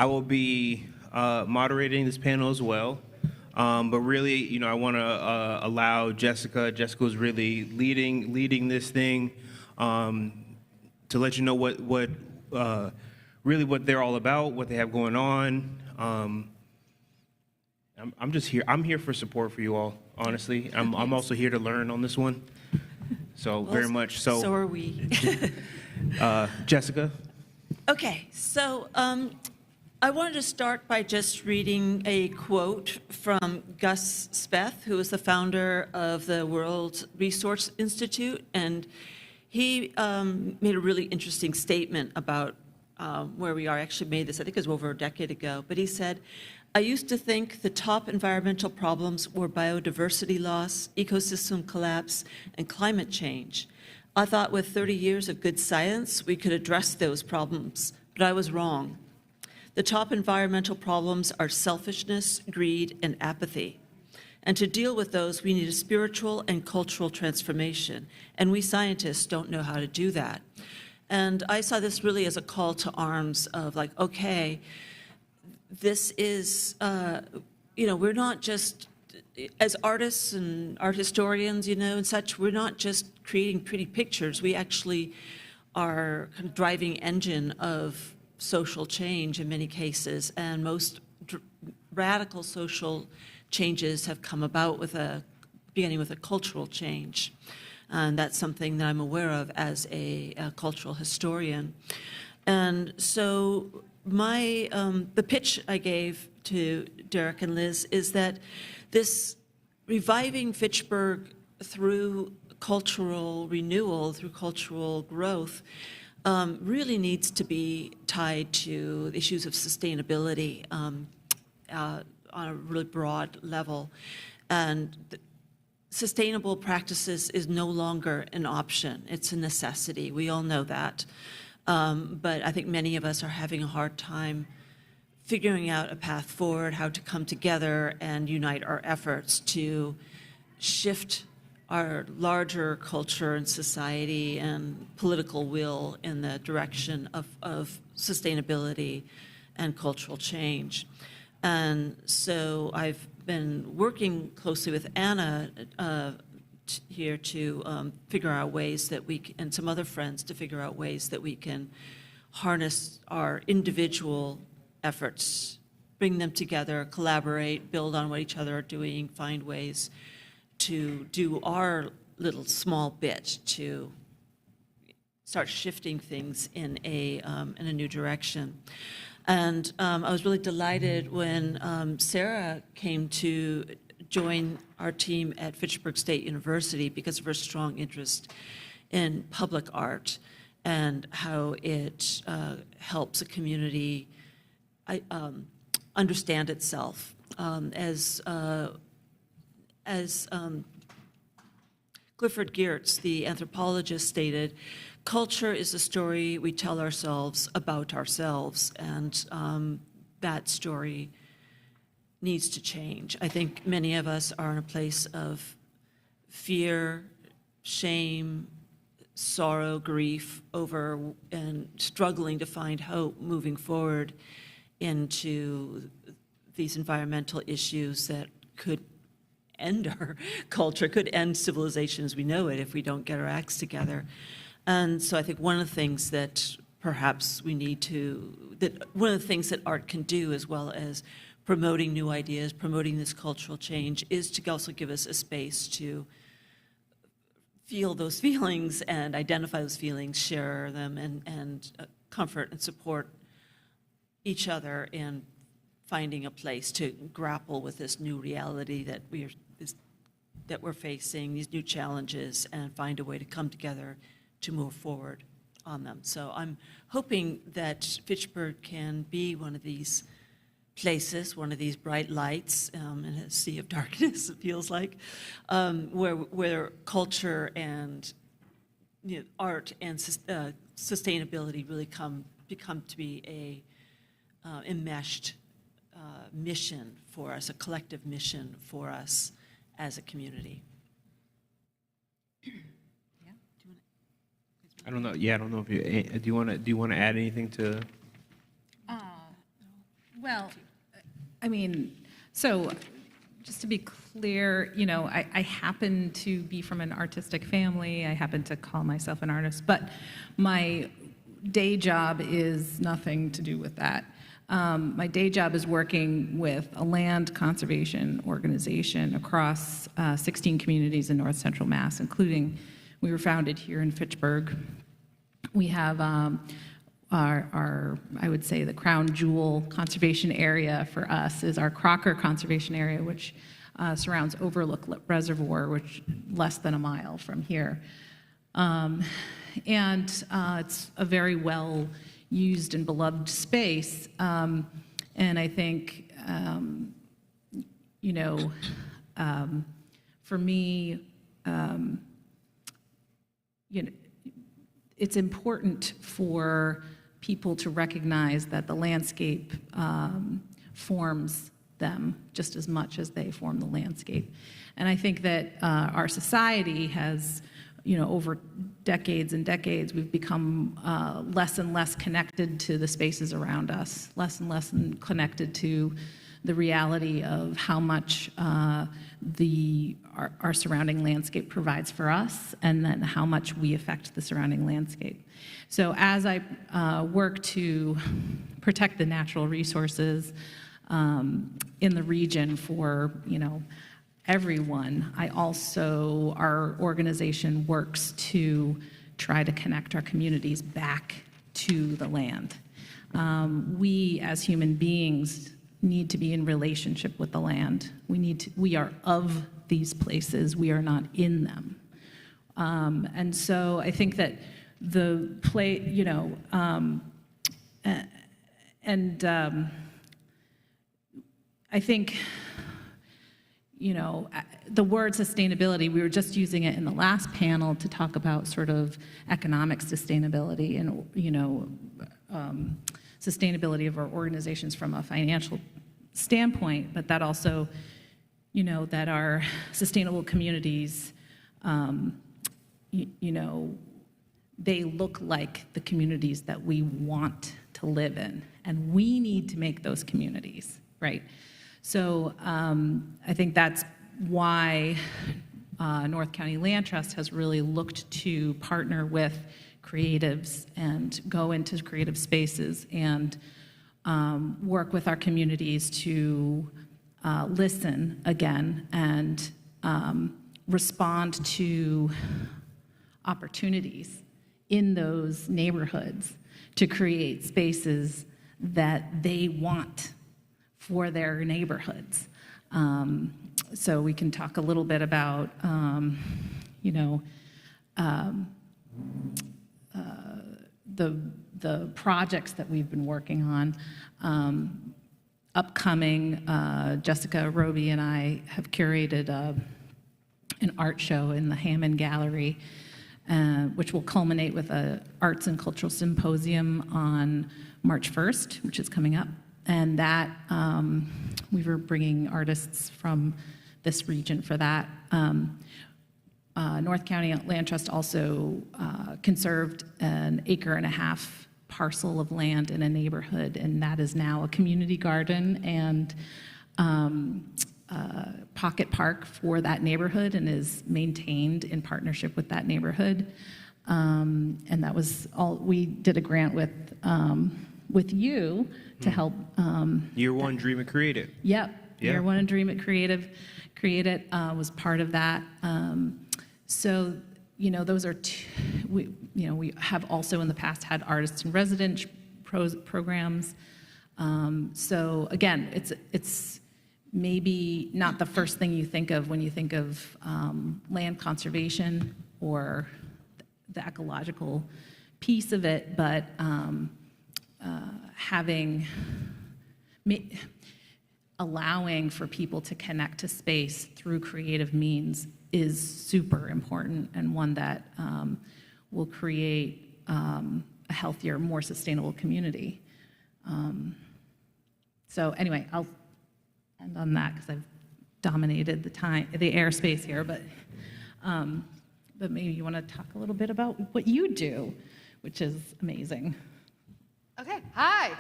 I will be moderating this panel as well. But really, I want to allow Jessica. Jessica was really leading this thing to let you know what really what they're all about, what they have going on. I'm just here. I'm here for support for you all. Honestly, I'm also here to learn on this one. So very much so. So are we. Jessica. Okay, so I wanted to start by just reading a quote from Gus Speth, who is the founder of the World Resource Institute, and he made a really interesting statement about where we are. Actually made this, I think it was over a decade ago, but he said, "I used to think the top environmental problems were biodiversity loss, ecosystem collapse, and climate change. I thought with 30 years of good science, we could address those problems, but I was wrong. The top environmental problems are selfishness, greed, and apathy. And to deal with those, we need a spiritual and cultural transformation, and we scientists don't know how to do that." And I saw this really as a call to arms of like, okay, this is, we're not just, as artists and art historians, and such, we're not just creating pretty pictures. We actually are kind of driving engine of social change in many cases, and most radical social changes have come about beginning with a cultural change. And that's something that I'm aware of as a cultural historian. And so the pitch I gave to Derek and Liz is that this reviving Fitchburg through cultural renewal, through cultural growth, really needs to be tied to issues of sustainability on a really broad level. And sustainable practices is no longer an option. It's a necessity. We all know that. But I think many of us are having a hard time figuring out a path forward, how to come together and unite our efforts to shift our larger culture and society and political will in the direction of sustainability and cultural change. And so I've been working closely with Anna here to figure out ways that and some other friends to figure out ways that we can harness our individual efforts, bring them together, collaborate, build on what each other are doing, find ways to do our little small bit to start shifting things in a new direction. And I was really delighted when Sarah came to join our team at Fitchburg State University because of her strong interest in public art and how it helps a community understand itself. As Clifford Geertz, the anthropologist, stated, culture is a story we tell ourselves about ourselves, and that story needs to change. I think many of us are in a place of fear, shame, sorrow, grief over, and struggling to find hope moving forward into these environmental issues that could end our culture, could end civilization as we know it if we don't get our acts together. And so I think one of the things that perhaps we need to, one of the things that art can do, as well as promoting new ideas, promoting this cultural change, is to also give us a space to feel those feelings and identify those feelings, share them, and comfort and support each other in finding a place to grapple with this new reality that we're facing, these new challenges, and find a way to come together to move forward on them. So I'm hoping that Fitchburg can be one of these places, one of these bright lights in a sea of darkness, it feels like, where culture and art and sustainability really become to be a enmeshed mission for us, a collective mission for us as a community. I don't know. Yeah, I don't know if you do. You want to add anything to? Well, I mean, so just to be clear, you know, I happen to be from an artistic family. I happen to call myself an artist, but my day job is nothing to do with that. My day job is working with a land conservation organization across 16 communities in North Central Mass, including, we were founded here in Fitchburg. We have our, I would say, the crown jewel conservation area for us is our Crocker Conservation Area, which surrounds Overlook Reservoir, which less than a mile from here. It's a very well used and beloved space. And I think, you know, for me, you know, it's important for people to recognize that the landscape forms them just as much as they form the landscape. And I think that our society has, you know, over decades and decades, we've become less and less connected to the spaces around us, less and less connected to the reality of how much our surrounding landscape provides for us, and then how much we affect the surrounding landscape. So as I work to protect the natural resources in the region for, you know, everyone, our organization works to try to connect our communities back to the land. We as human beings need to be in relationship with the land. We are of these places, we are not in them. And so I think that the play, you know, I think, you know, the word sustainability, we were just using it in the last panel to talk about sort of economic sustainability and, you know, sustainability of our organizations from a financial standpoint, but that also, you know, that our sustainable communities, you know, they look like the communities that we want to live in, and we need to make those communities, right? So I think that's why North County Land Trust has really looked to partner with creatives and go into creative spaces and work with our communities to listen again and respond to opportunities in those neighborhoods to create spaces that they want for their neighborhoods. So we can talk a little bit about, you know, the projects that we've been working on. Upcoming, Jessica Roby and I have curated an art show in the Hammond Gallery, which will culminate with an arts and cultural symposium on March 1st, which is coming up. And that, we were bringing artists from this region for that. North County Land Trust also conserved an 1.5 acre parcel of land in a neighborhood, and that is now a community garden and pocket park for that neighborhood, and is maintained in partnership with that neighborhood. And that was all, we did a grant with you to help. Year one, Dream It, Create It. Yep. Yeah. Year one and Dream It, Create It was part of that. So, you know, those are we have also in the past had artists in residence programs. So again, it's maybe not the first thing you think of when you think of land conservation or the ecological piece of it, but allowing for people to connect to space through creative means is super important, and one that will create a healthier, more sustainable community. So anyway, I'll end on that because I've dominated the airspace here, but maybe you want to talk a little bit about what you do, which is amazing. Okay, hi.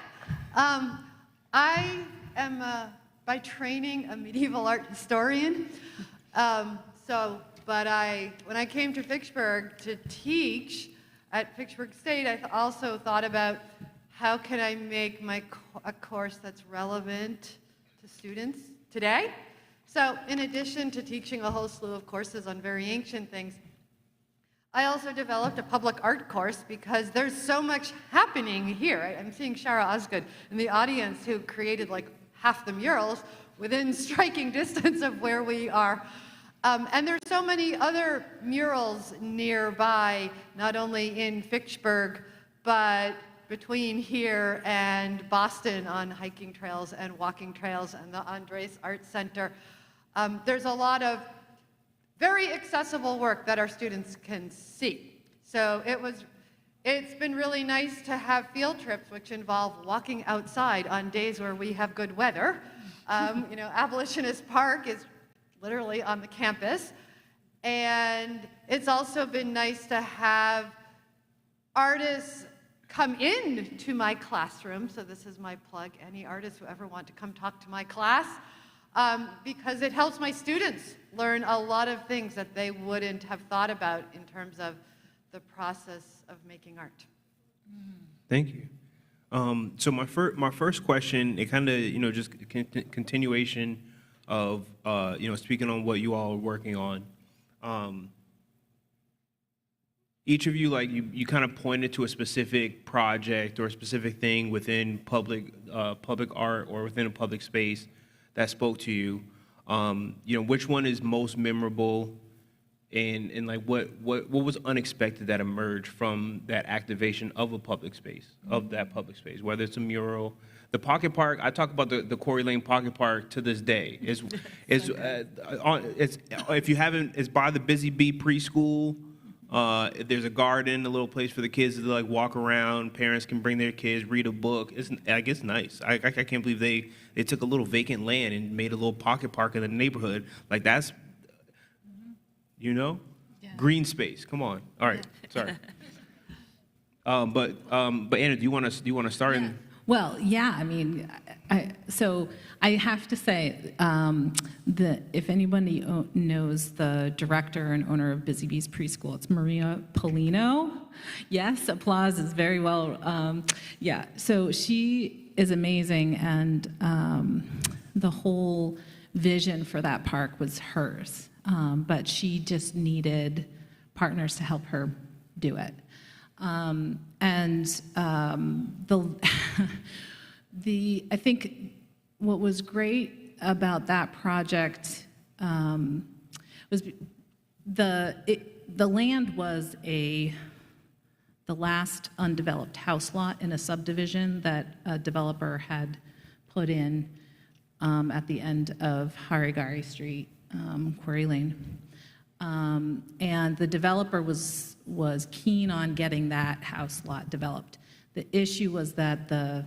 I am, by training, a medieval art historian. When I came to Fitchburg to teach at Fitchburg State, I also thought about how can I make a course that's relevant to students today. So in addition to teaching a whole slew of courses on very ancient things, I also developed a public art course because there's so much happening here. I'm seeing Shara Osgood in the audience who created like half the murals within striking distance of where we are. And there's so many other murals nearby, not only in Fitchburg, but between here and Boston on hiking trails and walking trails and the Andres Art Center. There's a lot of very accessible work that our students can see. So it's been really nice to have field trips which involve walking outside on days where we have good weather. Abolitionist Park is literally on the campus. And it's also been nice to have artists come in to my classroom. So this is my plug, any artists who ever want to come talk to my class. Because it helps my students learn a lot of things that they wouldn't have thought about in terms of the process of making art. Thank you. So my first question, it kind of, just continuation of, speaking on what you all are working on. Each of you, you kind of pointed to a specific project or a specific thing within public art or within a public space that spoke to you. Which one is most memorable, and what was unexpected that emerged from that activation of that public space, whether it's a mural, the pocket park. I talk about the Quarry Lane Pocket Park to this day. It's if you haven't, it's by the Busy Bee preschool. There's a garden, a little place for the kids to walk around. Parents can bring their kids, read a book. It's nice. I can't believe they took a little vacant land and made a little pocket park in the neighborhood. That's, green space. Come on. All right. Sorry. But Anna, do you want to start? Yeah. Well, yeah. I mean, so I have to say that if anybody knows the director and owner of Busy Bees Preschool, it's Maria Polino. Yes, applause is very well. Yeah, so she is amazing, and the whole vision for that park was hers, but she just needed partners to help her do it. I think what was great about that project was the land was the last undeveloped house lot in a subdivision that a developer had put in at the end of Harigari Street, Quarry Lane. And the developer was keen on getting that house lot developed. The issue was that the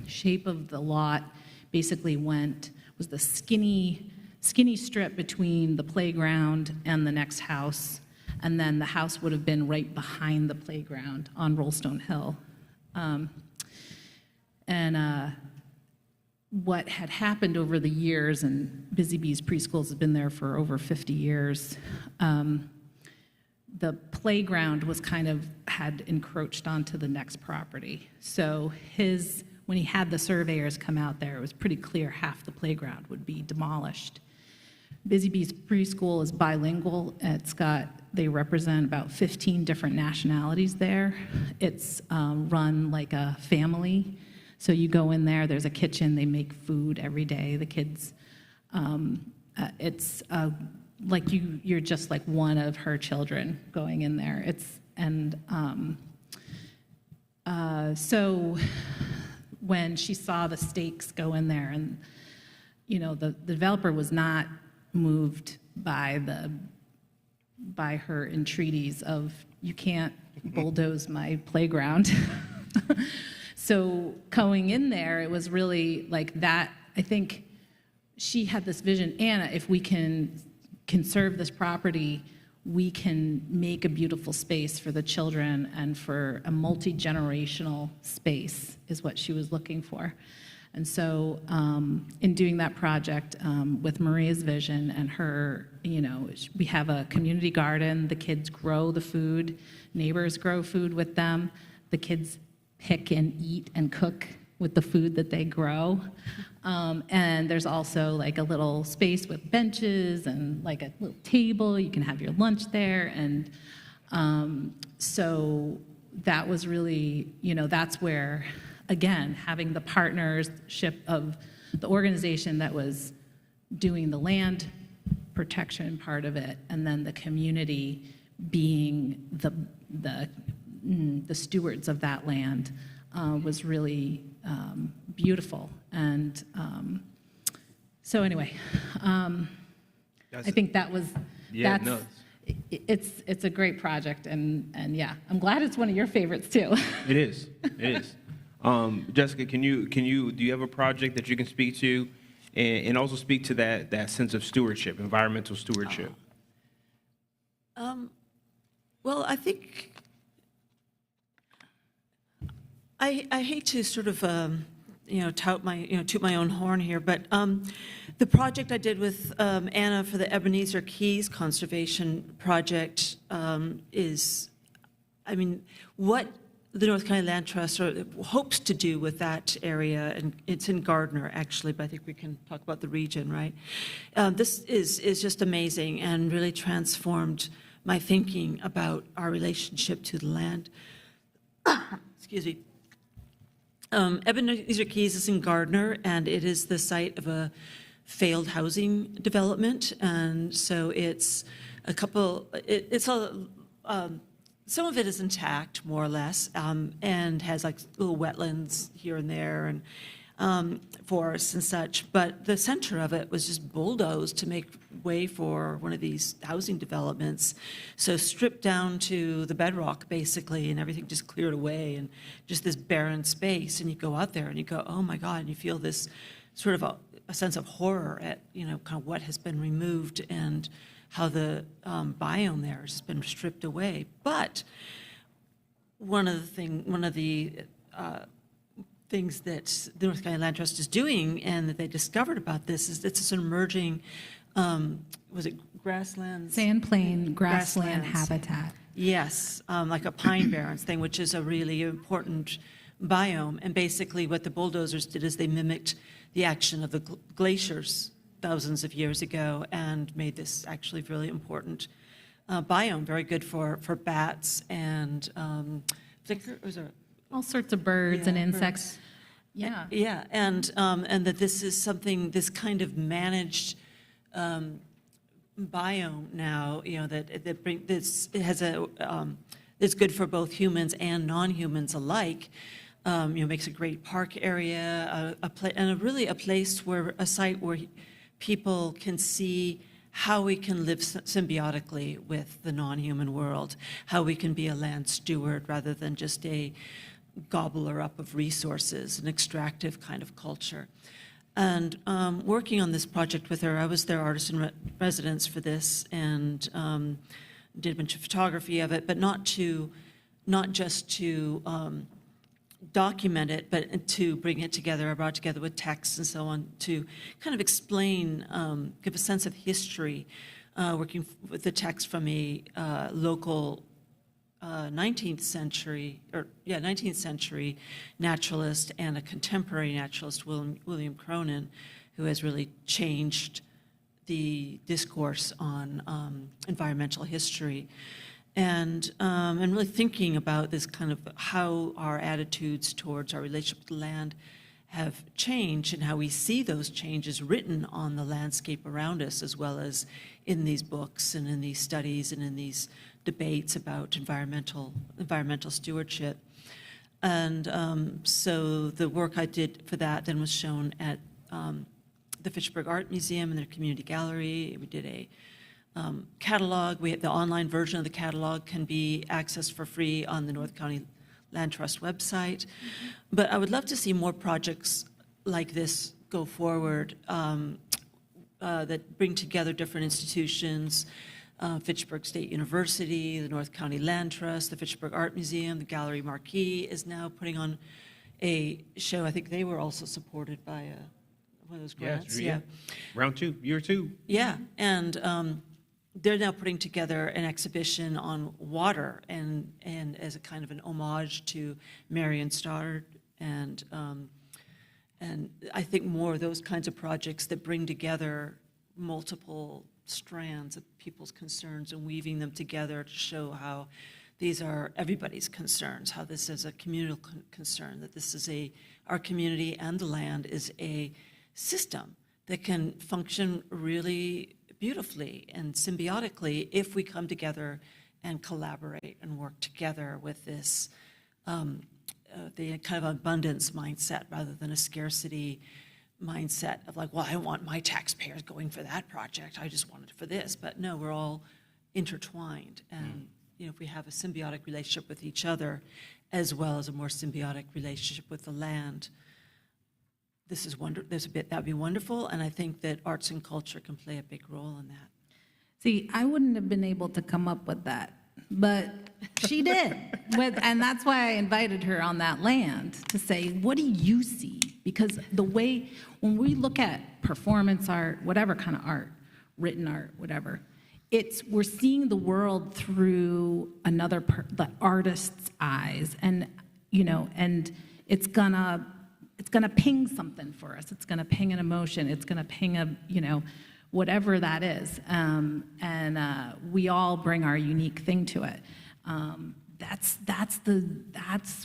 shape of the lot basically was the skinny strip between the playground and the next house, and then the house would have been right behind the playground on Rollstone Hill. What had happened over the years, and Busy Bees Preschools has been there for over 50 years, the playground had encroached onto the next property. So when he had the surveyors come out there, it was pretty clear half the playground would be demolished. Busy Bees Preschool is bilingual. They represent about 15 different nationalities there. It's run like a family. So you go in there, there's a kitchen, they make food every day. The kids, it's like you're just like one of her children going in there. So when she saw the stakes go in there, and the developer was not moved by her entreaties of, you can't bulldoze my playground. So going in there, it was really like that. I think she had this vision, Anna, if we can conserve this property, we can make a beautiful space for the children and for a multi-generational space is what she was looking for. And so in doing that project with Maria's vision and her, we have a community garden. The kids grow the food. Neighbors grow food with them. The kids pick and eat and cook with the food that they grow. And there's also like a little space with benches and like a little table. You can have your lunch there. And so that was really, that's where, again, having the partnership of the organization that was doing the land protection part of it, and then the community being the stewards of that land was really beautiful. And so anyway, I think that was, Yeah, that's, no. It's a great project, and yeah, I'm glad it's one of your favorites too. It is. It is. Jessica, do you have a project that you can speak to, and also speak to that sense of stewardship, environmental stewardship? Well, I think I hate to sort of toot my own horn here, but the project I did with Anna for the Ebenezer Keys Conservation Project is, what the North County Land Trust hopes to do with that area, and it's in Gardner, actually, but I think we can talk about the region, right? This is just amazing and really transformed my thinking about our relationship to the land. Excuse me. Ebenezer Keys is in Gardner, and it is the site of a failed housing development, and so it's some of it is intact, more or less, and has like little wetlands here and there, and forests and such. But the center of it was just bulldozed to make way for one of these housing developments. So stripped down to the bedrock, basically, and everything just cleared away, and just this barren space. And you go out there and you go, oh my God, and you feel this sort of a sense of horror at, kind of what has been removed and how the biome there has been stripped away. But one of the things that the North County Land Trust is doing, and that they discovered about this, is it's this emerging, was it grasslands? Sand plain grassland Grasslands. habitat. Yes, like a pine barrens thing, which is a really important biome. And basically what the bulldozers did is they mimicked the action of the glaciers thousands of years ago and made this actually really important biome, very good for bats and All sorts of birds and Yeah, insects. birds. Yeah. Yeah, and that this is something, this kind of managed biome now, that bring this, it has it's good for both humans and non-humans alike. Makes a great park area, a site where people can see how we can live symbiotically with the non-human world, how we can be a land steward rather than just a gobbler up of resources, an extractive kind of culture. And working on this project with her, I was their artist in residence for this, and did a bunch of photography of it, but not just to document it, but to bring it together. I brought it together with text and so on to kind of explain, give a sense of history, working with the text from a local 19th century naturalist and a contemporary naturalist, William Cronin, who has really changed the discourse on environmental history. And really thinking about this kind of how our attitudes towards our relationship with the land have changed, and how we see those changes written on the landscape around us, as well as in these books and in these studies and in these debates about environmental stewardship. And so the work I did for that then was shown at the Fitchburg Art Museum and their community gallery. We did a catalog. The online version of the catalog can be accessed for free on the North County Land Trust website. But I would love to see more projects like this go forward that bring together different institutions, Fitchburg State University, the North County Land Trust, the Fitchburg Art Museum, the Gallery Marquis is now putting on a show. I think they were also supported by one of those grants. Round 2, year 2. Yeah, and they're now putting together an exhibition on water and as a kind of an homage to Marion Stoddard, and I think more of those kinds of projects that bring together multiple strands of people's concerns and weaving them together to show how these are everybody's concerns, how this is a communal concern, that this is our community and the land is a system that can function really beautifully and symbiotically if we come together and collaborate and work together with this, the kind of abundance mindset rather than a scarcity mindset of like, well, I want my taxpayers going for that project, I just want it for this. But no, we're all intertwined. And if we have a symbiotic relationship with each other, as well as a more symbiotic relationship with the land, that'd be wonderful, and I think that arts and culture can play a big role in that. See, I wouldn't have been able to come up with that, but she did. And that's why I invited her on that land to say, what do you see? Because when we look at performance art, whatever kind of art, written art, whatever, we're seeing the world through the artist's eyes, and it's gonna ping something for us. It's gonna ping an emotion. It's gonna ping whatever that is. We all bring our unique thing to it. That's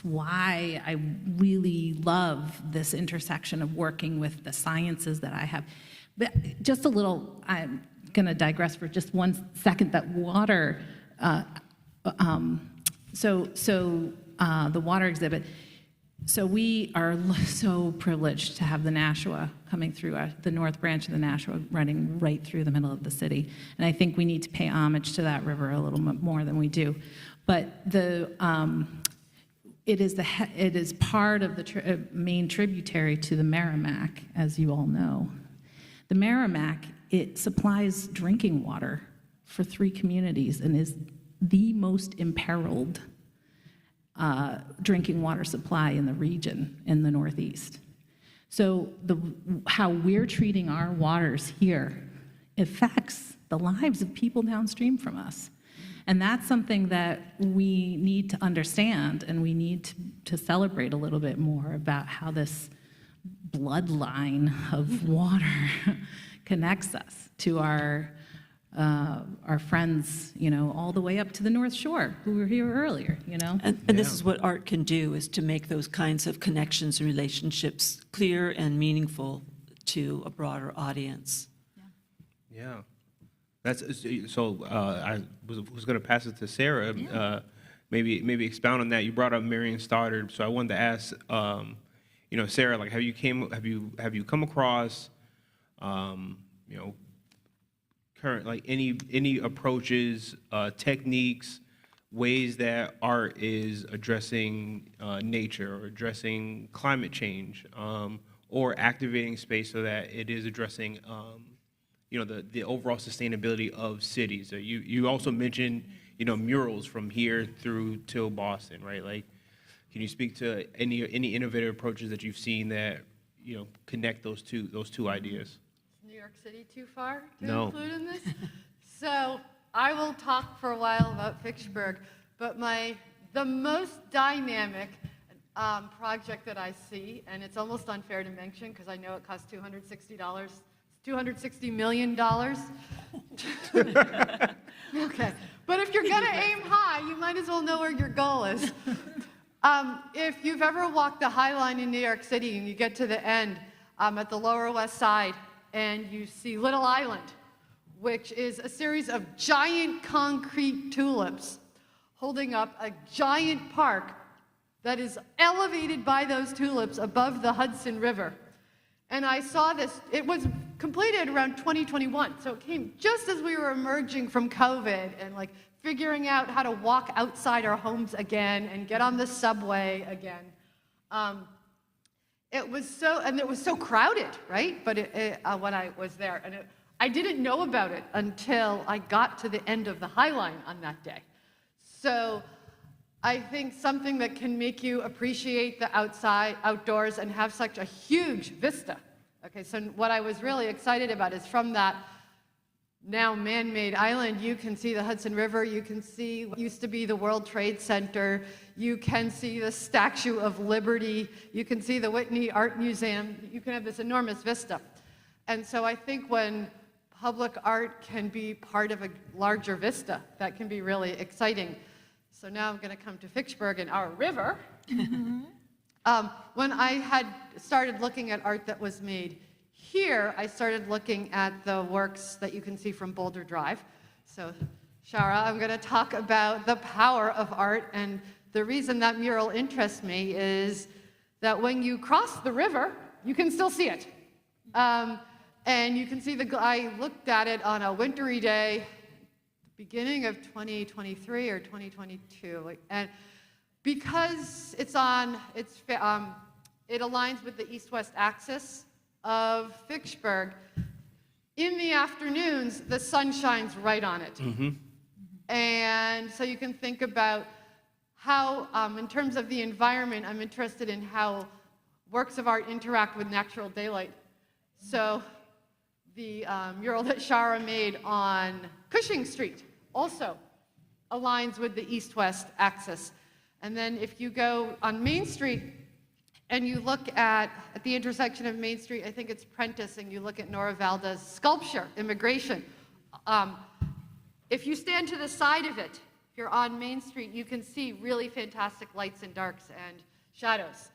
why I really love this intersection of working with the sciences that I have. But just a little, I'm gonna digress for just 1 second, that water, the water exhibit. So we are so privileged to have the Nashua coming through, the North Branch of the Nashua running right through the middle of the city. And I think we need to pay homage to that river a little bit more than we do. But it is part of the main tributary to the Merrimack, as you all know. The Merrimack, it supplies drinking water for 3 communities and is the most imperiled drinking water supply in the region in the Northeast. So how we're treating our waters here affects the lives of people downstream from us. And that's something that we need to understand, and we need to celebrate a little bit more about how this bloodline of water connects us to our friends, all the way up to the North Shore, who were here earlier, And this is what art can do, is to make those kinds of connections and relationships clear and meaningful to a broader audience. Yeah. I was going to pass it to Sarah. Yeah. Maybe expound on that. You brought up Marion Stoddard, so I wanted to ask, Sarah, like, have you come across, current, like, any approaches, techniques, ways that art is addressing nature or addressing climate change, or activating space so that it is addressing the overall sustainability of cities. So you also mentioned murals from here through till Boston, right? Like, can you speak to any innovative approaches that you've seen that connect those two ideas? Is New York City too far to No. include in this? So I will talk for a while about Vicksburg, but the most dynamic project that I see, and it's almost unfair to mention because I know it costs $260 million. Okay, but if you're gonna aim high, you might as well know where your goal is. If you've ever walked the High Line in New York City and you get to the end at the Lower West Side and you see Little Island, which is a series of giant concrete tulips holding up a giant park that is elevated by those tulips above the Hudson River. And I saw this, it was completed around 2021, so it came just as we were emerging from COVID and like figuring out how to walk outside our homes again and get on the subway again. It was so crowded, right? But when I was there, and I didn't know about it until I got to the end of the High Line on that day. So I think something that can make you appreciate the outdoors and have such a huge vista. Okay, so what I was really excited about is from that now man-made island, you can see the Hudson River, you can see what used to be the World Trade Center, you can see the Statue of Liberty, you can see the Whitney Art Museum, you can have this enormous vista. And so I think when public art can be part of a larger vista, that can be really exciting. So now I'm going to come to Fitchburg and our river. When I had started looking at art that was made here, I started looking at the works that you can see from Boulder Drive. So, Shara, I'm going to talk about the power of art, and the reason that mural interests me is that when you cross the river, you can still see it. And you can see I looked at it on a wintry day, beginning of 2023 or 2022, and because it aligns with the east-west axis of Fitchburg, in the afternoons, the sun shines right on it. Mm-hmm. And so you can think about how, in terms of the environment, I'm interested in how works of art interact with natural daylight. So the mural that Shara made on Cushing Street also aligns with the east-west axis. And then if you go on Main Street and you look at the intersection of Main Street, I think it's Prentice, and you look at Nora Valda's sculpture, Immigration. If you stand to the side of it, if you're on Main Street, you can see really fantastic lights and darks and shadows.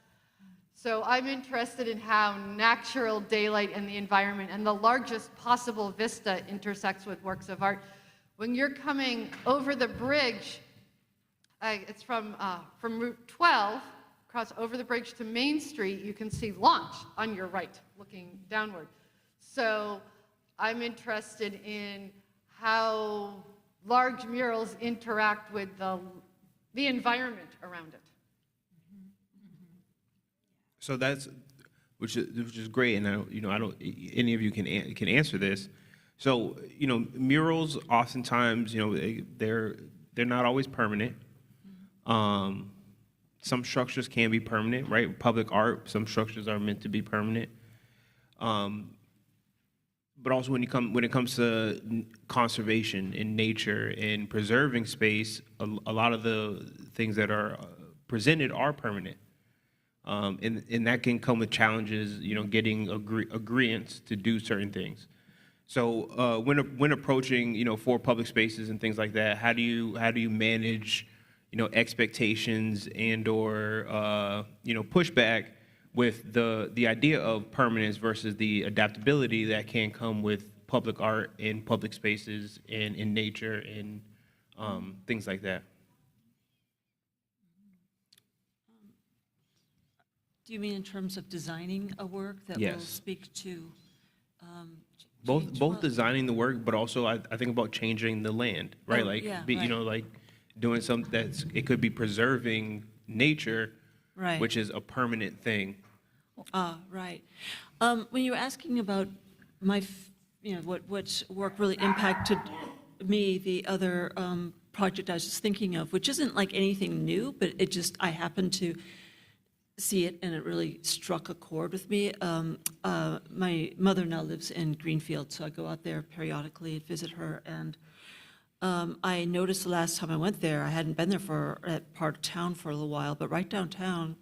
So I'm interested in how natural daylight and the environment and the largest possible vista intersects with works of art. When you're coming over the bridge, it's from Route 12, cross over the bridge to Main Street, you can see Launch on your right, looking downward. So I'm interested in how large murals interact with the environment around it. So which is great, and I don't any of you can answer this. So murals oftentimes they're not always permanent. Some structures can be permanent, right? Public art, some structures are meant to be permanent. But also when it comes to conservation in nature and preserving space, a lot of the things that are presented are permanent. And that can come with challenges, getting agreeance to do certain things. So when approaching, for public spaces and things like that, how do you manage, expectations and/or pushback with the idea of permanence versus the adaptability that can come with public art in public spaces and in nature and things like that? Do you mean in terms of designing a work that Yes. will speak to Both Well- designing the work, but also I think about changing the land, right? Oh, Like, yeah, like doing something it could be preserving nature, Right. which is a permanent thing. Right. When you were asking about what work really impacted me, the other project I was just thinking of, which isn't like anything new, but I happened to see it and it really struck a chord with me. My mother now lives in Greenfield, so I go out there periodically and visit her. And I noticed the last time I went there, I hadn't been there for that part of town for a little while, but right downtown,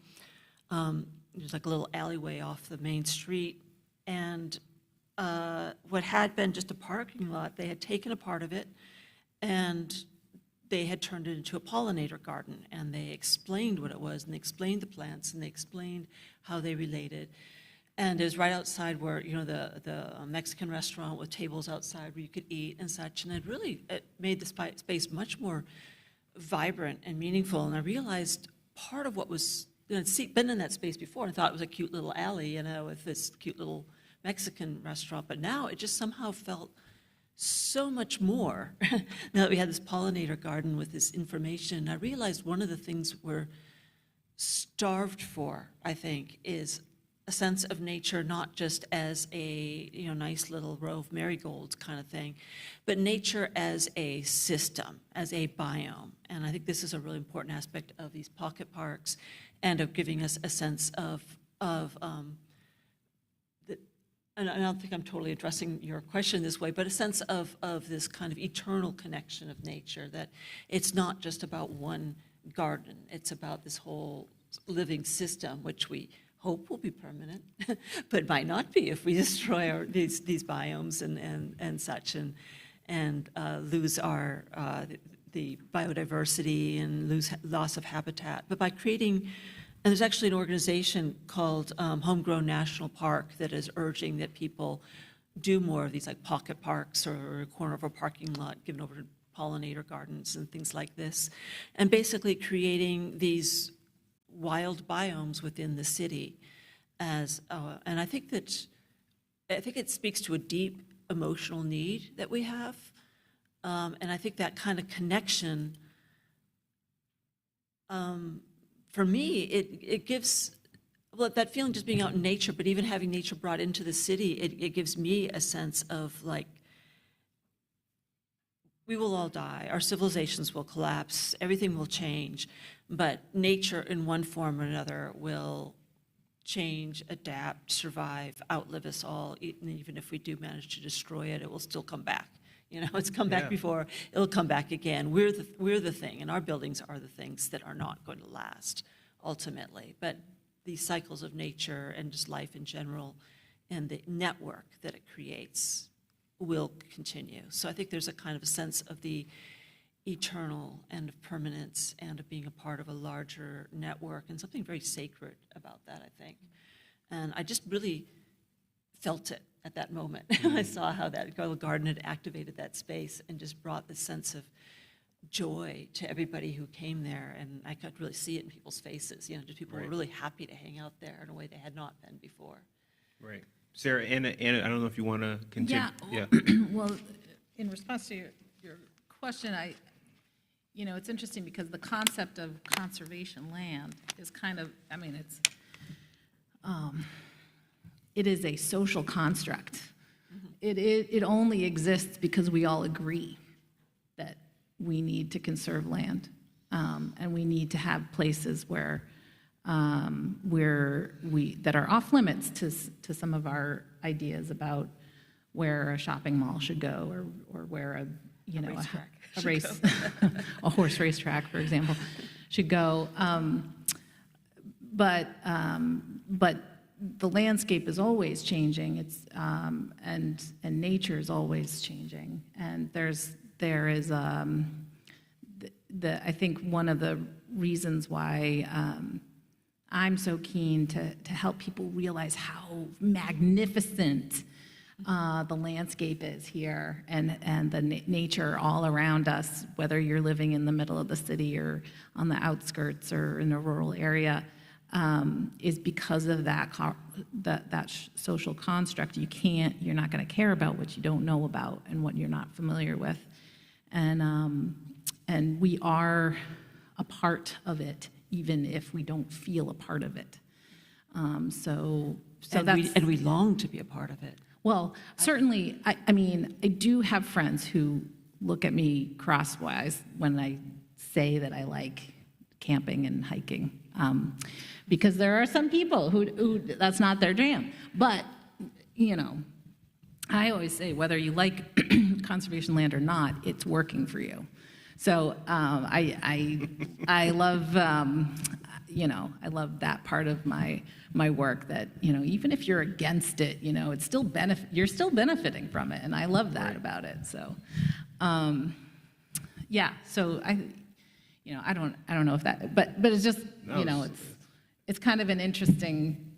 there's like a little alleyway off the main street, and what had been just a parking lot, they had taken a part of it, and they had turned it into a pollinator garden, and they explained what it was, and they explained the plants, and they explained how they related. And it was right outside where, the Mexican restaurant with tables outside where you could eat and such, and it made the space much more vibrant and meaningful. And I realized part of what was, I'd been in that space before and thought it was a cute little alley, with this cute little Mexican restaurant, but now it just somehow felt so much more. Now that we had this pollinator garden with this information, I realized one of the things we're starved for, I think, is a sense of nature not just as a, nice little row of marigolds kind of thing, but nature as a system, as a biome. And I think this is a really important aspect of these pocket parks and of giving us a sense of and I don't think I'm totally addressing your question this way, but a sense of this kind of eternal connection of nature, that it's not just about one garden, it's about this whole living system, which we hope will be permanent, but might not be if we destroy these biomes and such, and lose our the biodiversity and lose loss of habitat. But by creating, and there's actually an organization called Homegrown National Park that is urging that people do more of these like pocket parks or a corner of a parking lot given over to pollinator gardens and things like this, and basically creating these wild biomes within the city. And I think it speaks to a deep emotional need that we have, and I think that kind of connection. For me, it gives, well, that feeling just being out in nature, but even having nature brought into the city, it gives me a sense of like, we will all die, our civilizations will collapse, everything will change, but nature in one form or another will change, adapt, survive, outlive us all. Even if we do manage to destroy it, it will still come back. It's come back before, it'll come back again. We're the thing, and our buildings are the things that are not going to last ultimately. But these cycles of nature and just life in general and the network that it creates will continue. So I think there's a kind of a sense of the eternal and of permanence and of being a part of a larger network, and something very sacred about that, I think. And I just really felt it at that moment. I saw how that garden had activated that space and just brought this sense of joy to everybody who came there, and I could really see it in people's faces. Just people were really happy to hang out there in a way they had not been before. Right. Sarah, Anna, I don't know if you want to continue. Yeah. Well, in response to your question, it's interesting because the concept of conservation land is kind of, it is a social construct. It only exists because we all agree that we need to conserve land, and we need to have places where that are off limits to some of our ideas about where a shopping mall should go, or where a horse racetrack, for example, should go. But the landscape is always changing. It's and nature is always changing. And there is I think one of the reasons why I'm so keen to help people realize how magnificent the landscape is here, and the nature all around us, whether you're living in the middle of the city or on the outskirts or in a rural area, is because of that social construct. You're not going to care about what you don't know about and what you're not familiar with, and we are a part of it, even if we don't feel a part of it. So that's, and we long to be a part of it. well, certainly, I do have friends who look at me crosswise when I say that I like camping and hiking, because there are some people who that's not their jam. But, I always say, whether you like conservation land or not, it's working for you. So I love, I love that part of my work, that, even if you're against it, it's still you're still benefiting from it. And I love that about it. So, yeah, so I don't know if that, but it's just, it's kind of an interesting,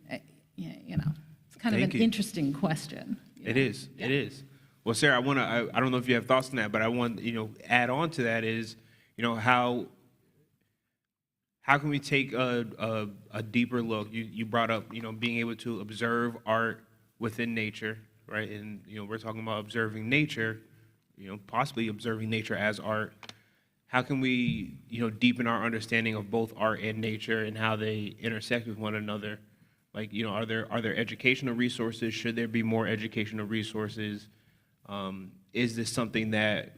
it's kind of an interesting question. It is. Yeah. It is. Well, Sarah, I don't know if you have thoughts on that, but I want, add on to that is, how can we take a deeper look? You brought up, being able to observe art within nature, right? And, we're talking about observing nature, possibly observing nature as art. How can we, deepen our understanding of both art and nature and how they intersect with one another, Like, are there educational resources? Should there be more educational resources? Is this something that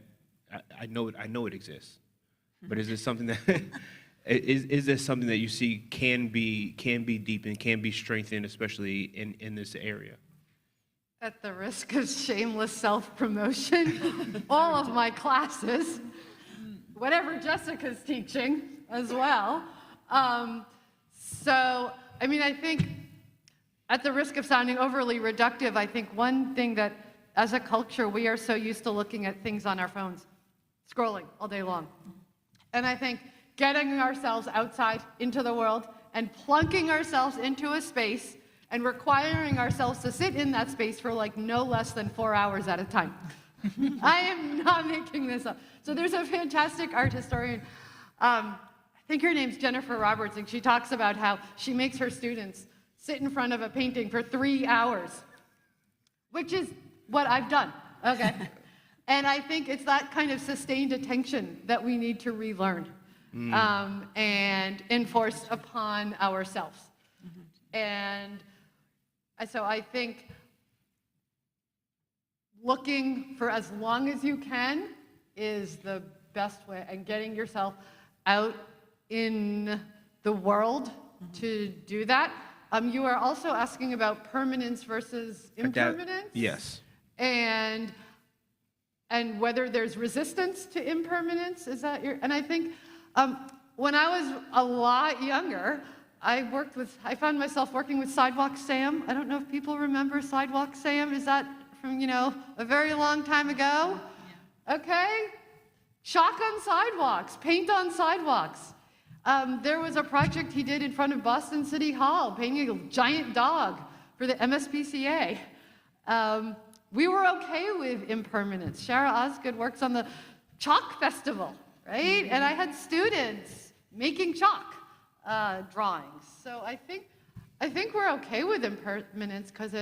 I know it exists, but is this something that is this something that you see can be deepened, can be strengthened, especially in this area? At the risk of shameless self-promotion, all of my classes, whatever Jessica's teaching as well. So, I mean, I think at the risk of sounding overly reductive, I think one thing that as a culture, we are so used to looking at things on our phones, scrolling all day long. And I think getting ourselves outside into the world and plunking ourselves into a space and requiring ourselves to sit in that space for like no less than 4 hours at a time. I am not making this up. So there's a fantastic art historian, I think her name's Jennifer Roberts, and she talks about how she makes her students sit in front of a painting for 3 hours, which is what I've done, okay? And I think it's that kind of sustained attention that we need to relearn and enforce upon ourselves. And so I think looking for as long as you can is the best way, and getting yourself out in the world to do that. You are also asking about permanence versus impermanence. Yes. And whether there's resistance to impermanence, is that your, and I think when I was a lot younger, I found myself working with Sidewalk Sam. I don't know if people remember Sidewalk Sam. Is that from, a very long time ago? Yeah. Okay. Chalk on sidewalks, paint on sidewalks. There was a project he did in front of Boston City Hall, painting a giant dog for the MSPCA. We were okay with impermanence. Shara Osgood works on the Chalk Festival, right? And I had students making chalk drawings. So I think we're okay with impermanence because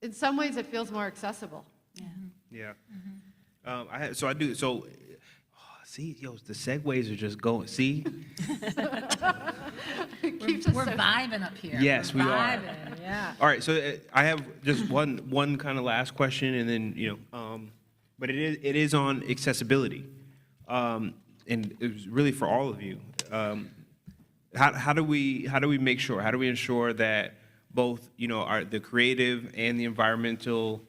in some ways it feels more accessible. Yeah. See, the segues are just going. See? We're vibing up here. Yes, we are. Vibing, yeah. All right, so I have just one kind of last question, and then but it is on accessibility, and it was really for all of you. How do we make sure? How do we ensure that both the creative and the environmental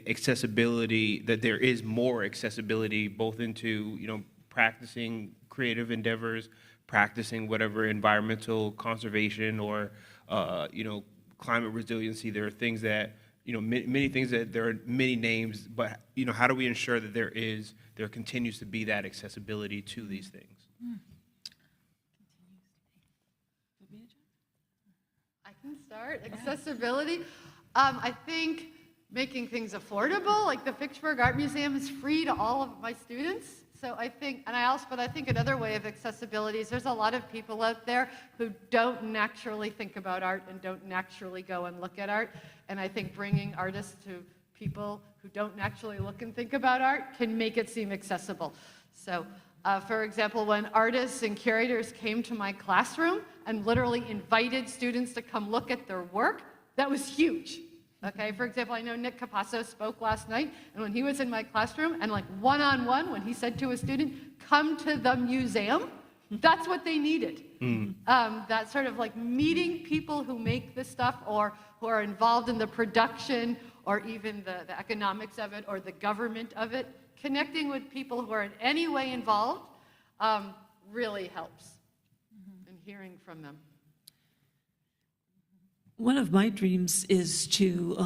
accessibility, that there is more accessibility both into practicing creative endeavors, practicing whatever environmental conservation or climate resiliency. There are things that many things that there are many names, but how do we ensure that there continues to be that accessibility to these things? I can start. Accessibility. I think making things affordable, like the Fitchburg Art Museum is free to all of my students. So I think, but I think another way of accessibility is there's a lot of people out there who don't naturally think about art and don't naturally go and look at art. And I think bringing artists to people who don't naturally look and think about art can make it seem accessible. So for example, when artists and curators came to my classroom and literally invited students to come look at their work, that was huge. Okay, for example, I know Nick Capasso spoke last night, and when he was in my classroom, and one-on-one, when he said to a student, come to the museum, that's what they needed. That sort of meeting people who make this stuff or who are involved in the production or even the economics of it or the government of it, connecting with people who are in any way involved really helps, and hearing from them. One of my dreams is to,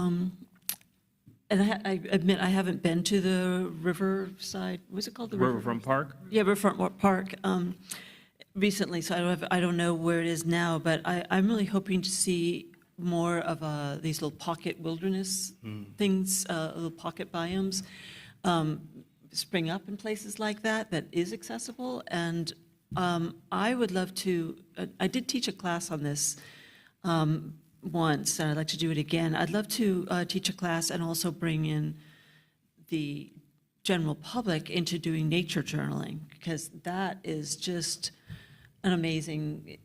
and I admit I haven't been to the Riverside, what's it called? The Riverfront Park? Yeah, Riverfront Park recently, so I don't know where it is now, but I'm really hoping to see more of these little pocket wilderness things, little pocket biomes spring up in places like that is accessible. And I would love to, I did teach a class on this once, and I'd like to do it again. I'd love to teach a class and also bring in the general public into doing nature journaling, because that is just an amazing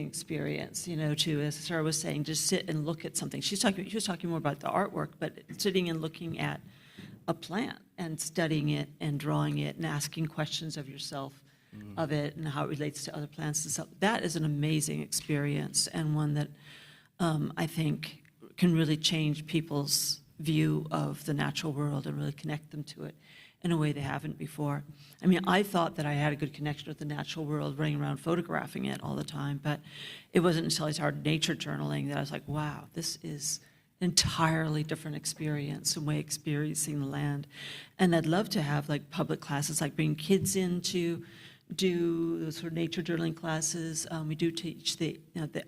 experience, you know, to, as Sarah was saying, just sit and look at something. She was talking more about the artwork, but sitting and looking at a plant and studying it and drawing it and asking questions of yourself of it and how it relates to other plants and stuff. That is an amazing experience, and one that I think can really change people's view of the natural world and really connect them to it in a way they haven't before. I mean, I thought that I had a good connection with the natural world running around photographing it all the time, but it wasn't until I started nature journaling that I was like, wow, this is an entirely different experience and way of experiencing the land. And I'd love to have like public classes, like bring kids in to do those sort of nature journaling classes. We do teach the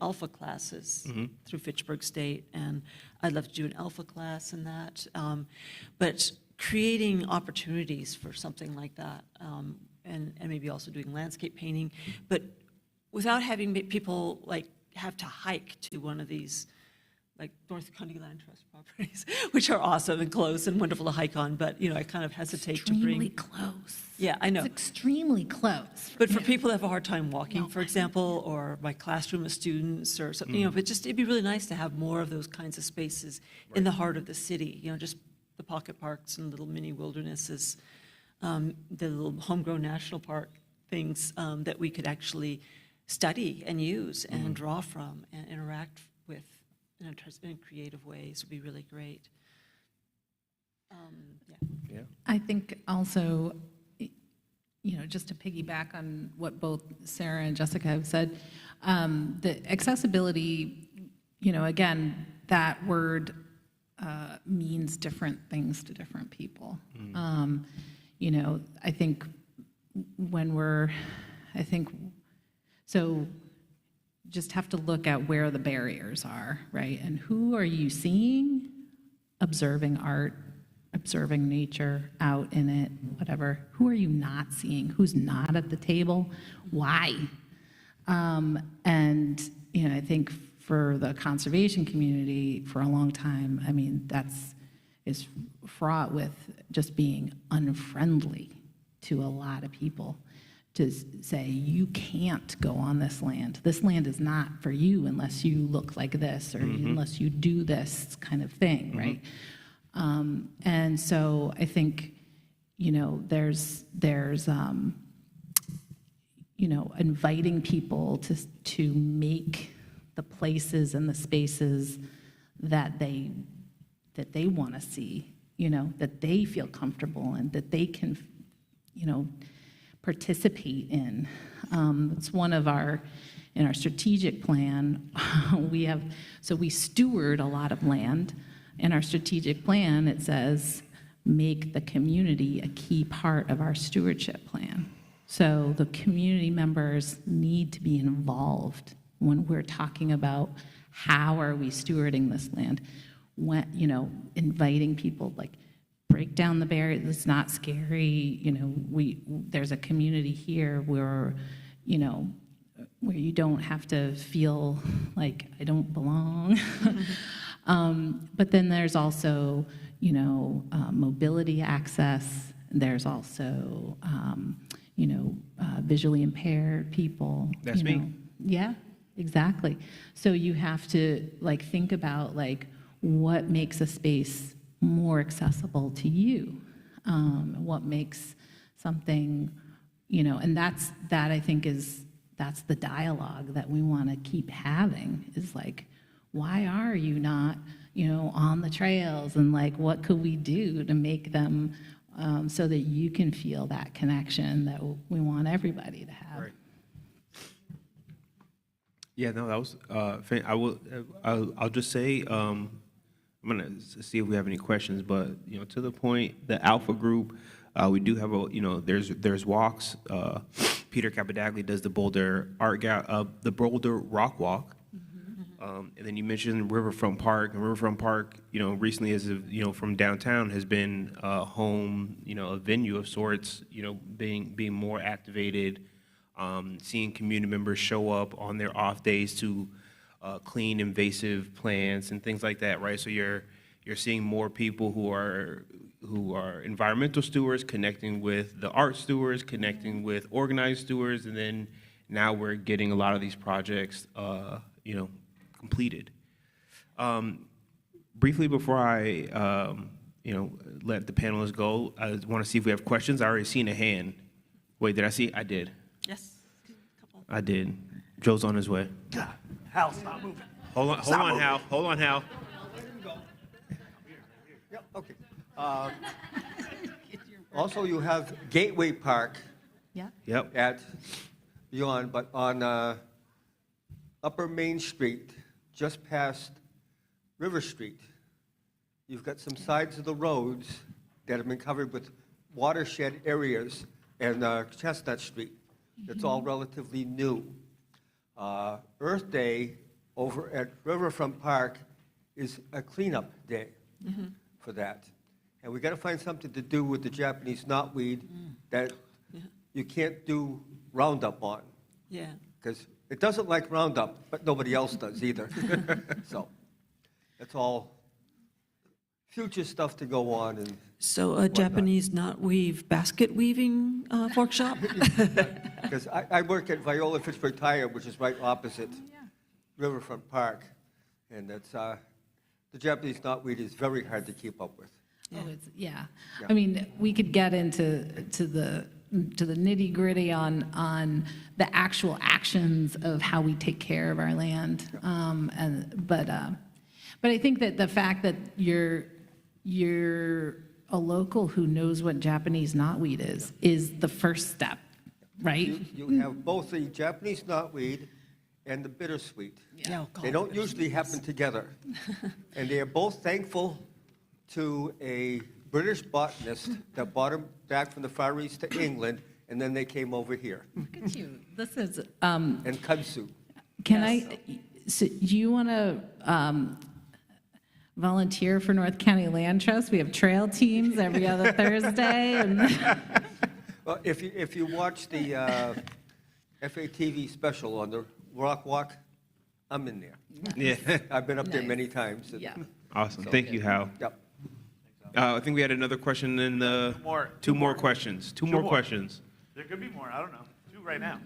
alpha classes through Fitchburg State, and I'd love to do an alpha class in that. But creating opportunities for something like that, and maybe also doing landscape painting, but without having people like have to hike to one of these like North County Land Trust properties, which are awesome and close and wonderful to hike on, but you know, I kind of hesitate to Extremely bring. close. Yeah, I know. It's extremely close. But for people that have a hard time walking, No, for I example, or my classroom of students or something, you know, but just, it'd be really nice to have more of those kinds of spaces in the heart of the city, you know, just the pocket parks and little mini wildernesses, the little homegrown national park things that we could actually study and use and draw from and interact with in creative ways would be really great. Yeah. I think also, you know, just to piggyback on what both Sarah and Jessica have said, the accessibility, you know, again, that word means different things to different people. You know, I think so just have to look at where the barriers are, right? And who are you seeing observing art, observing nature out in it, whatever? Who are you not seeing? Who's not at the table? Why? And, you know, I think for the conservation community for a long time, I mean, is fraught with just being unfriendly to a lot of people. To say, you can't go on this land. This land is not for you unless you look like this or unless you do this kind of thing, right? And so I think, you know, there's you know, inviting people to make the places and the spaces that they want to see, you know, that they feel comfortable and that they can, you know, participate in. It's one of in our strategic plan, we steward a lot of land. In our strategic plan, it says, make the community a key part of our stewardship plan. So the community members need to be involved when we're talking about how are we stewarding this land. When, you know, inviting people, like, break down the barrier. It's not scary. You know, there's a community here where, you know, where you don't have to feel like I don't belong. But then there's also, you know, mobility access. There's also, you know, visually impaired people. That's you know. me. Yeah, exactly. So you have to like think about like what makes a space more accessible to you, what makes something, you know, and that I think that's the dialogue that we want to keep having, is like, why are you not, you know, on the trails, and like, what could we do to make them so that you can feel that connection that we want everybody to have. Right. Yeah, no, that was, I'll just say, I'm going to see if we have any questions, but, you know, to the point, the Alpha Group, we do have a, you know, there's walks. Peter Capadagli does the Boulder the Boulder Rock Walk. And then you mentioned Riverfront Park, and Riverfront Park, you know, recently, as of, you know, from downtown, has been a home, you know, a venue of sorts, you know, being more activated, seeing community members show up on their off days to clean invasive plants and things like that, right? So you're seeing more people who are environmental stewards connecting with the art stewards, connecting with organized stewards, and then now we're getting a lot of these projects, completed. Briefly before I, let the panelists go, I want to see if we have questions. I already seen a hand. Wait, did I see? I did. Yes. Couple. I did. Joe's on his way. Hal, stop moving. Hold on, Hal. Hold on, Hal. Yep, okay. Also, you have Gateway Park Yeah. Yep. at beyond, but on Upper Main Street, just past River Street, you've got some sides of the roads that have been covered with watershed areas, and Chestnut Street. It's all relatively new. Earth Day over at Riverfront Park is a cleanup day for that. And we got to find something to do with the Japanese knotweed that you can't do Roundup on, Yeah. because it doesn't like Roundup, but nobody else does either. So that's all future stuff to go on. And So a Japanese knotweave basket weaving workshop? because I work at Viola Fitchburg Tire, which is right opposite Riverfront Park, and that's the Japanese knotweed is very hard to keep up with. Oh, it's, yeah. Yeah. I mean, we could get into the nitty gritty on the actual actions of how we take care of our land. But I think that the fact that you're a local who knows what Japanese knotweed is the first step, right? You have both the Japanese knotweed and the bittersweet. Yeah, oh, They God. don't usually happen together. And they are both thankful to a British botanist that brought them back from the Far East to England, and then they came over here. Look at you. This is, And kudzu. can I, so do you want to volunteer for North County Land Trust? We have trail teams every other Thursday. And Well, if you watch the FATV special on the Rock Walk, I'm in there. Yeah. I've been up there Nice. many times. and- Yeah. Awesome. Thank you, Hal. Yep. I think we had another question in the. More. Two more questions. Two more more. questions. There could be more. I don't know. 2 right now.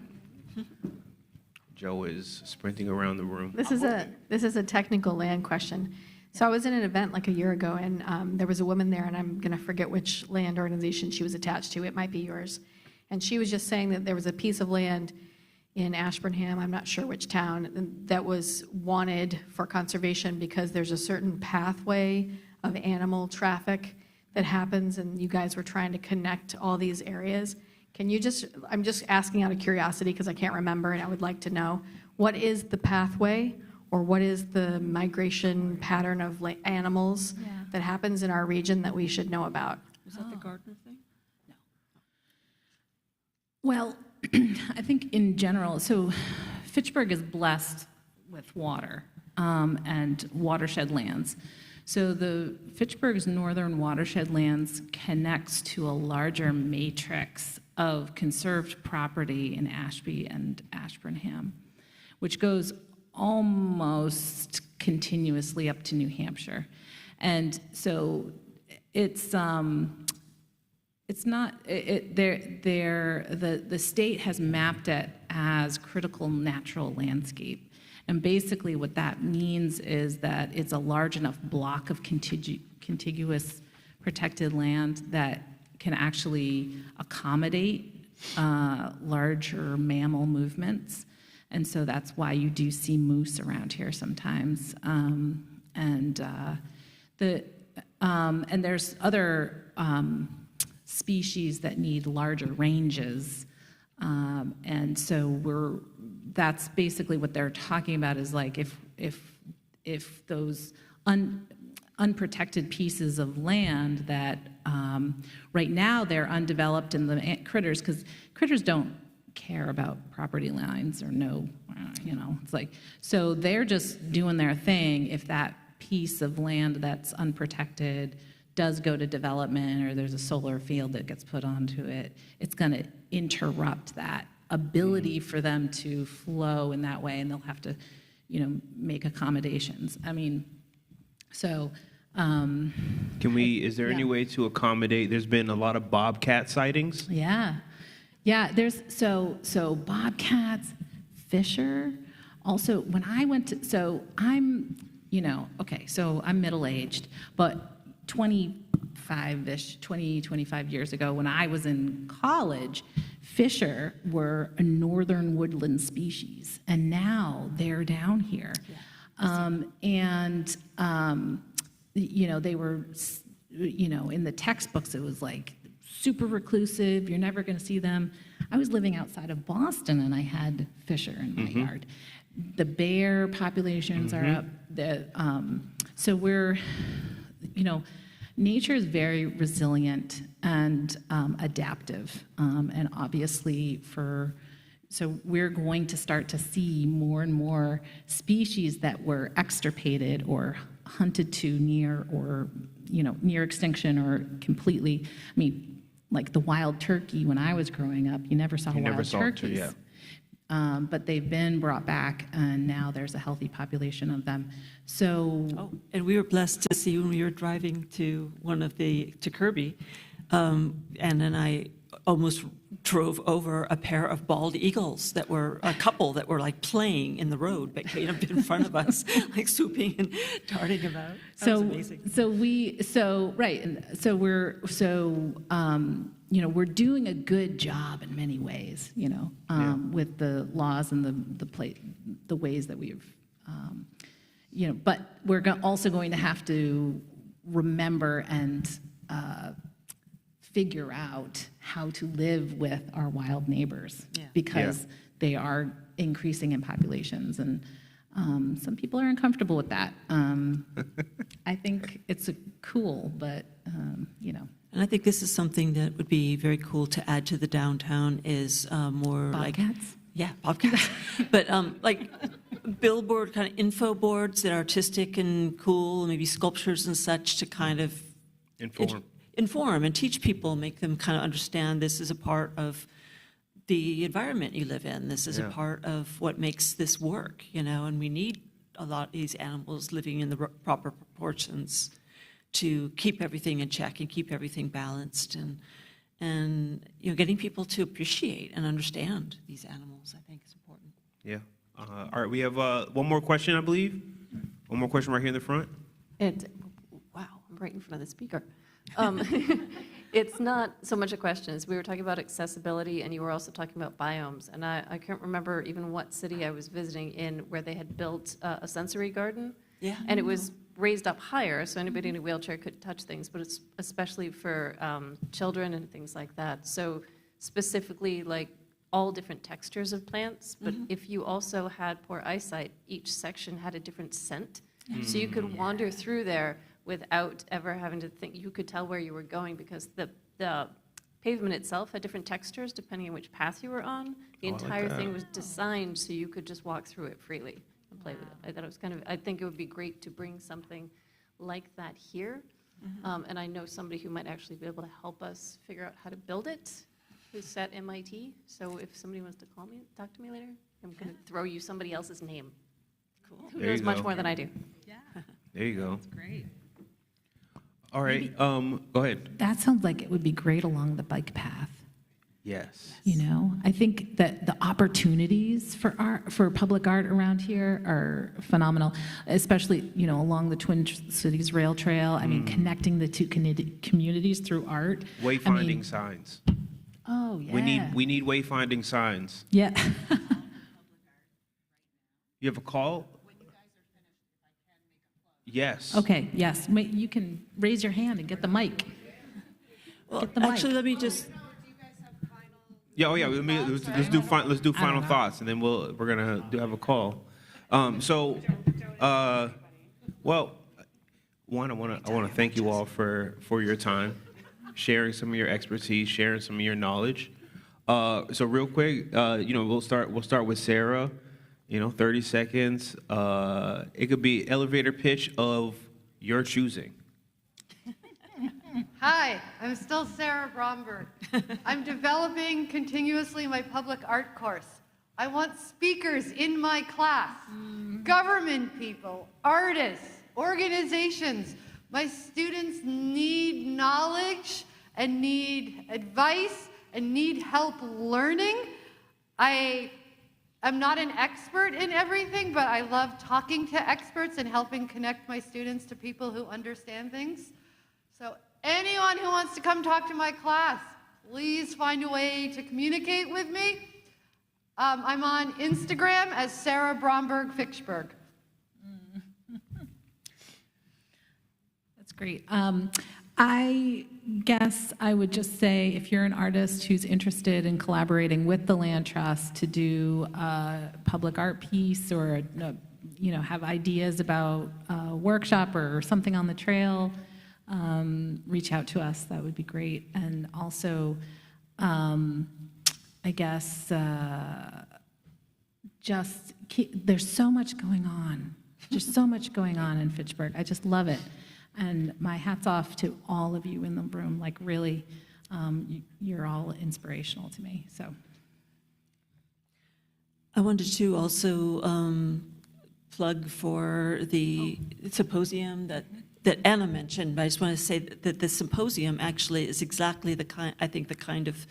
Joe is sprinting around the room. This is a technical land question. So I was in an event like a year ago, and there was a woman there, and I'm going to forget which land organization she was attached to. It might be yours. And she was just saying that there was a piece of land in Ashburnham, I'm not sure which town, that was wanted for conservation because there's a certain pathway of animal traffic that happens, and you guys were trying to connect all these areas. Can you just, I'm just asking out of curiosity because I can't remember and I would like to know, what is the pathway or what is the migration pattern of animals that happens in our region that we should know about? Is that the Gardner thing? Well, I think in general, so Fitchburg is blessed with water and watershed lands. So the Fitchburg's northern watershed lands connects to a larger matrix of conserved property in Ashby and Ashburnham, which goes almost continuously up to New Hampshire. And so it's not, the state has mapped it as critical natural landscape. And basically what that means is that it's a large enough block of contiguous protected land that can actually accommodate larger mammal movements. And so that's why you do see moose around here sometimes. And there's other species that need larger ranges. And so that's basically what they're talking about is like if those unprotected pieces of land that right now they're undeveloped in the critters, because critters don't care about property lines or it's like, so they're just doing their thing. If that piece of land that's unprotected does go to development or there's a solar field that gets put onto it, it's going to interrupt that ability for them to flow in that way, and they'll have to, make accommodations. I mean, so. Is there any way to accommodate, there's been a lot of bobcat sightings? Yeah. Yeah, there's, so bobcats, fisher. Also, when I went to, so I'm, okay, so I'm middle-aged, but 25-ish, 25 years ago, when I was in college, fisher were a northern woodland species, and now they're down here. They were, in the textbooks, it was like super reclusive, you're never going to see them. I was living outside of Boston, and I had fisher in my yard. The bear populations are up. So we're, nature is very resilient and adaptive. And obviously so we're going to start to see more and more species that were extirpated or hunted to near or, near extinction or completely, like the wild turkey when I was growing up, you never saw wild turkeys. Yeah. But they've been brought back, and now there's a healthy population of them. So, And we were blessed to see when we were driving to to Kirby, and then I almost drove over a pair of bald eagles that were a couple that were like playing in the road, but came up in front of us, like swooping and darting about. That was amazing. We're doing a good job in many ways, with the laws and the ways that we've, but we're also going to have to remember and figure out how to live with our wild neighbors, because they are increasing in populations, and some people are uncomfortable with that. I think it's cool, but And I think this is something that would be very cool to add to the downtown is more bobcats. Bobcats. But like billboard kind of info boards that are artistic and cool, maybe sculptures and such to kind of inform and teach people, make them kind of understand this is a part of the environment you live in. This is a part of what makes this work, and we need a lot of these animals living in the proper proportions to keep everything in check and keep everything balanced, and getting people to appreciate and understand these animals, I think, is important. Yeah. All right, we have one more question, I believe. One more question right here in the front. Wow, I'm right in front of the speaker. It's not so much a question as we were talking about accessibility, and you were also talking about biomes. And I can't remember even what city I was visiting in where they had built a sensory garden. Yeah. And it was raised up higher, so anybody in a wheelchair could touch things, but it's especially for children and things like that. So specifically, like all different textures of plants, but if you also had poor eyesight, each section had a different scent. So you could wander through there without ever having to think. You could tell where you were going because the pavement itself had different textures depending on which path you were on. The entire thing was designed so you could just walk through it freely and play with it. I thought it was I think it would be great to bring something like that here. And I know somebody who might actually be able to help us figure out how to build it, who's at MIT. So if somebody wants to talk to me later, I'm going to throw you somebody else's name. Cool. Who There you knows much go. more than I do. There you go. Great. All right, go ahead. That sounds like it would be great along the bike path. Yes. I think that the opportunities for public art around here are phenomenal, especially, along the Twin Cities Rail Trail. I mean, connecting the two communities through art. Wayfinding signs. Oh, yeah. We need wayfinding signs. Yeah. You have a call? Yes. Okay, yes. You can raise your hand and get the mic. Well, Get the mic. actually, let me just. Yeah. Oh, yeah. Let's do final thoughts, and then we're gonna have a call. Well, one, I wanna thank you all for your time, sharing some of your expertise, sharing some of your knowledge. So real quick, we'll start with Sarah. 30 seconds. It could be elevator pitch of your choosing. Hi, I'm still Sarah Bromberg. I'm developing continuously my public art course. I want speakers in my class, government people, artists, organizations. My students need knowledge and need advice and need help learning. I'm not an expert in everything, but I love talking to experts and helping connect my students to people who understand things. So anyone who wants to come talk to my class, please find a way to communicate with me. I'm on Instagram as Sarah Bromberg Fichberg. That's great. I guess I would just say if you're an artist who's interested in collaborating with the Land Trust to do a public art piece or, have ideas about a workshop or something on the trail, reach out to us. That would be great. And also, I guess, there's so much going on. There's so much going on in Fitchburg. I just love it. And my hat's off to all of you in the room. Like, really, you're all inspirational to me. So, I wanted to also plug for the symposium that Anna mentioned, but I just want to say that the symposium actually is exactly the kind of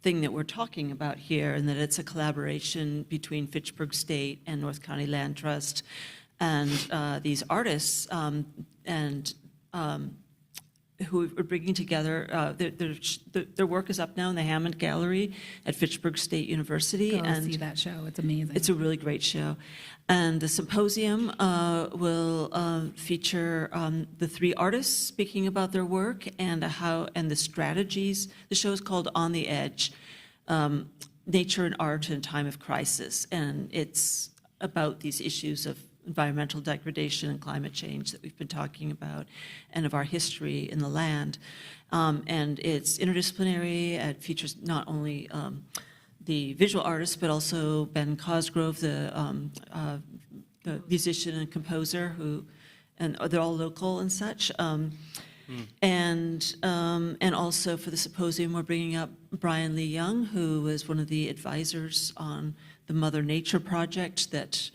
thing that we're talking about here, and that it's a collaboration between Fitchburg State and North County Land Trust and these artists who are bringing together, their work is up now in the Hammond Gallery at Fitchburg State University. go see that show. It's amazing. It's a really great show. And the symposium will feature the three artists speaking about their work and the strategies. The show is called On the Edge, Nature and Art in a Time of Crisis. And it's about these issues of environmental degradation and climate change that we've been talking about, and of our history in the land. And it's interdisciplinary. It features not only the visual artist, but also Ben Cosgrove, the musician and composer, and they're all local and such. And also for the symposium, we're bringing up Brian Lee Young, who was one of the advisors on the Mother Nature project that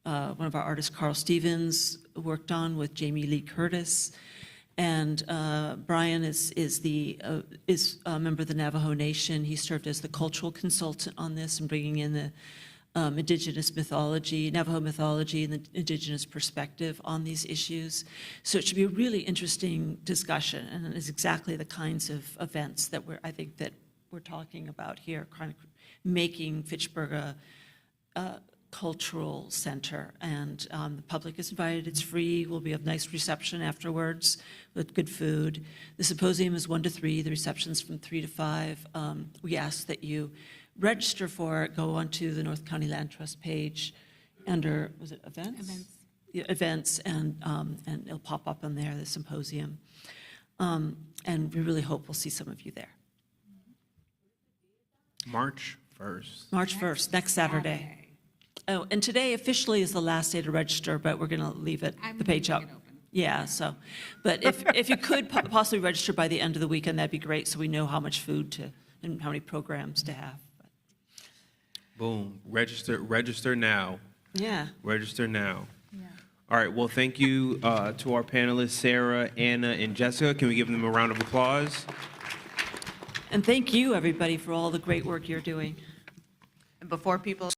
one of our artists, Carl Stevens, worked on with Jamie Lee Curtis. And Brian is a member of the Navajo Nation. He served as the cultural consultant on this and bringing in the indigenous mythology, Navajo mythology, and the indigenous perspective on these issues. So it should be a really interesting discussion, and it's exactly the kinds of events that I think that we're talking about here, kind of making Fitchburg a cultural center. And the public is invited. It's free. Will be a nice reception afterwards with good food. The symposium is 1 to 3. The reception's from 3 to 5. We ask that you register for it. Go onto the North County Land Trust page under, was it events? Events. Yeah, events, and it'll pop up on there, the symposium. And we really hope we'll see some of you there. March 1st. March 1st, next Saturday. Oh, and today officially is the last day to register, but we're going to leave the page up. Yeah, so, but if you could possibly register by the end of the weekend, that'd be great, so we know how much food and how many programs to have. Boom. Register now. Yeah. Register now. All right, well, thank you to our panelists, Sarah, Anna, and Jessica. Can we give them a round of applause? And thank you, everybody, for all the great work you're doing. And before people